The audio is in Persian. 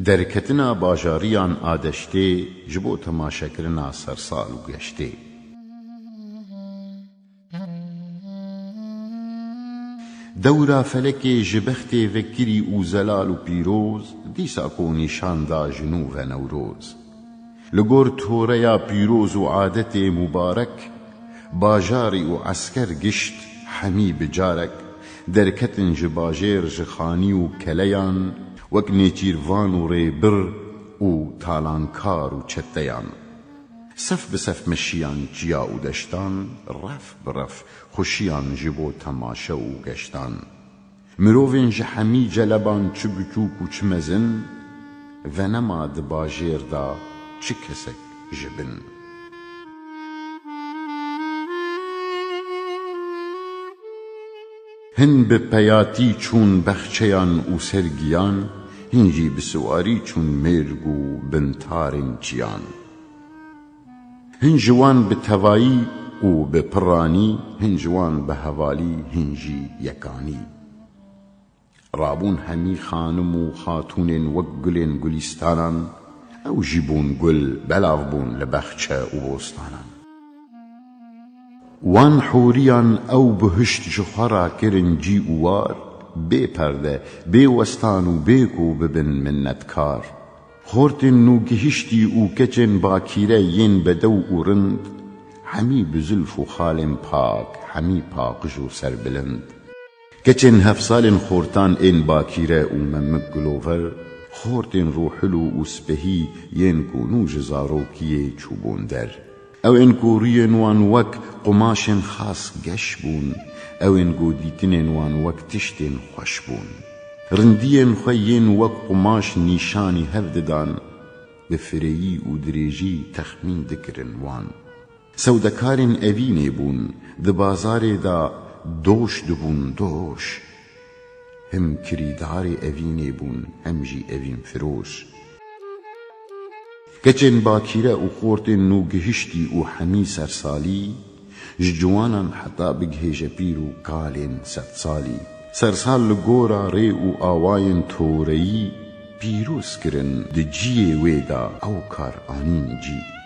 درکتنا باجاریان آدشته جبو تماشاکرنا سرسال و گشته. دورا فلک جبخت وکری و زلال و پیروز دیسا کو نشان دا جنو و نوروز. لگور توریا پیروز و عادت مبارک باجاری و عسکر گشت حمی بجارک. درکتن جباجر جخانی و کلیان وک نیچیروان و ریبر و تالانکار و چتیان. صف بصف مشیان جیا و دشتان رف برف خوشیان جبو تماشا و گشتان. مروفین جحمی جلبان چه بچوک و چه مزن و نما دباجر دا چه کسک جبن. هن به پیاتی چون بخچیان و سرگیان هنجی بسواری چون مرگ و بنتارن چیان. هنجوان به توایی و به پرانی هنجوان به حوالی هنجی یکانی. رابون همی خانم و خاتون وک گلین گلیستانان او جیبون گل بلاو بون لبخچه و بوستانان. وان حوریان او بهشت جخورا کرن جی اوار بی پرده بی وستان و بی کو ببن منتکار. خورتن نو گهشتی او کچن باکیره ین بدو و رند همی بزلف و خالن پاک همی پاکج و سربلند. کچن هفسالن خورتان این باکیره و ممک گلوور خورتن روحلو و سپهی ین کو نو جزاروکیه چوبون در. او انکو ریین وان وک قماشن خاص گش بون او انکو دیتنین وان وک تشتین خوش بون. رندین خوین وک قماش نیشانی هفددان بفریی و دریجی تخمین دکرن وان. سودکارن اوینه بون د بازار دا دوش دبون دوش هم کریدار اوینه بون هم جی اوین فروش. کچن باکیره و خورتن نو گهشتی و همی سرسالی جوانان حتا بگهیج پیر و کالین ست سالی. سرسال لگورا ری و آواین توری پیروز کرن د جی ویدا او کار آنین جی.